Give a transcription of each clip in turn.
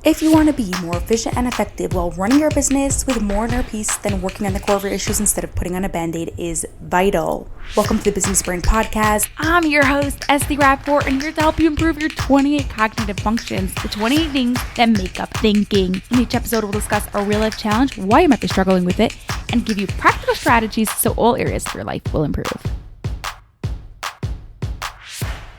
If you want to be more efficient and effective while running your business with more inner peace, then working on the core of your issues instead of putting on a band-aid is vital. Welcome to the Business Brain Podcast. I'm your host, Esty Rapport, and here to help you improve your 28 cognitive functions, the 28 things that make up thinking. In each episode, we'll discuss a real-life challenge, why you might be struggling with it, and give you practical strategies so all areas of your life will improve.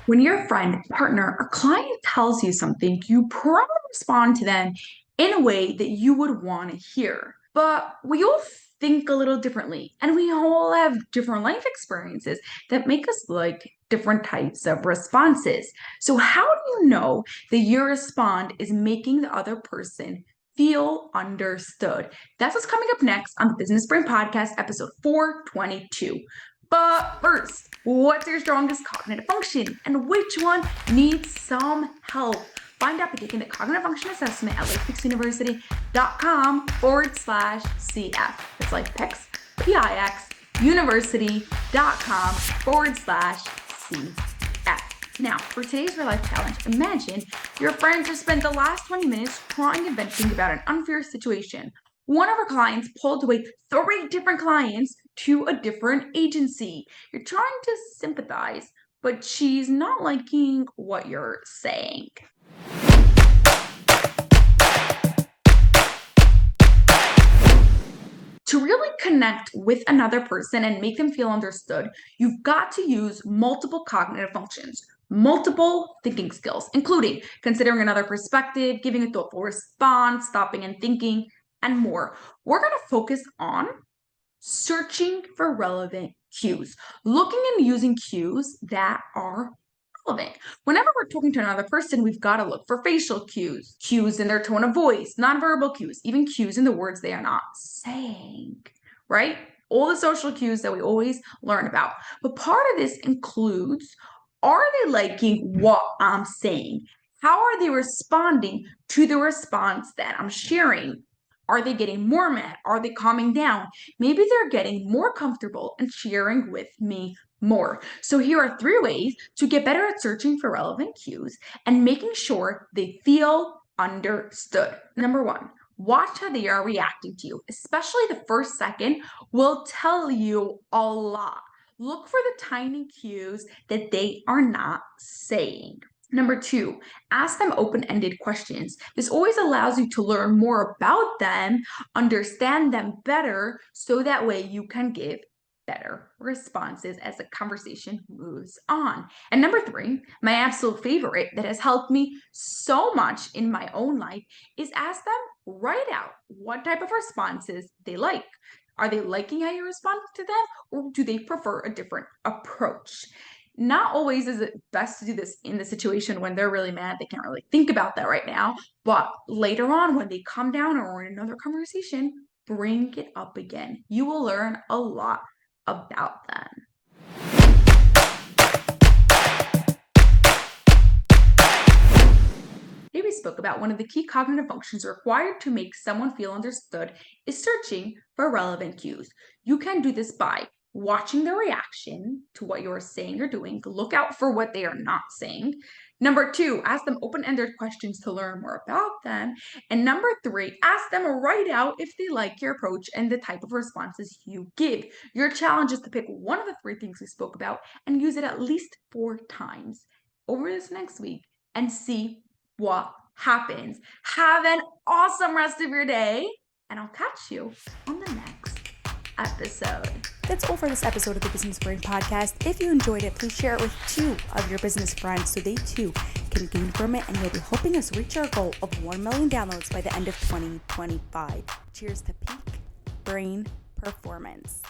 When your friend, partner, or client tells you something, you probably respond to them in a way that you would want to hear. But we all think a little differently, and we all have different life experiences that make us like different types of responses. So how do you know that your response is making the other person feel understood? That's what's coming up next on the Business Brain Podcast, episode 422. But first, what's your strongest cognitive function and which one needs some help? Find out by taking the Cognitive Function Assessment at lifepixuniversity.com/CF. It's LifePix, P-I-X, university.com/CF. Now, for today's real life challenge, imagine your friends have spent the last 20 minutes crying and venting about an unfair situation. One of our clients pulled away 3 different clients to a different agency. You're trying to sympathize, but she's not liking what you're saying. To really connect with another person and make them feel understood, you've got to use multiple cognitive functions, multiple thinking skills, including considering another perspective, giving a thoughtful response, stopping and thinking, and more. We're going to focus on searching for relevant cues, looking and using cues that are relevant. Whenever we're talking to another person, we've got to look for facial cues, cues in their tone of voice, nonverbal cues, even cues in the words they are not saying, right? All the social cues that we always learn about. But part of this includes, are they liking what I'm saying? How are they responding to the response that I'm sharing? Are they getting more mad? Are they calming down? Maybe they're getting more comfortable and sharing with me more. So here are 3 ways to get better at searching for relevant cues and making sure they feel understood. Number 1, watch how they are reacting to you. Especially the first second will tell you a lot. Look for the tiny cues that they are not saying. Number 2, ask them open-ended questions. This always allows you to learn more about them, understand them better, so that way you can give better responses as the conversation moves on. And number 3, my absolute favorite that has helped me so much in my own life is ask them, write out what type of responses they like. Are they liking how you respond to them, or do they prefer a different approach? Not always is it best to do this in the situation when they're really mad. They can't really think about that right now. But later on, when they calm down or in another conversation, bring it up again. You will learn a lot about them. Today we spoke about one of the key cognitive functions required to make someone feel understood is searching for relevant cues. You can do this by watching their reaction to what you're saying or doing. Look out for what they are not saying. Number 2, ask them open-ended questions to learn more about them. And number 3, ask them to write out if they like your approach and the type of responses you give. Your challenge is to pick one of the 3 things we spoke about and use it at least 4 times over this next week and see what happens. Have an awesome rest of your day, and I'll catch you on the next episode. That's all for this episode of the Business Brain Podcast. If you enjoyed it, please share it with 2 of your business friends so they too can gain from it, and you'll be helping us reach our goal of 1 million downloads by the end of 2025. Cheers to peak brain performance.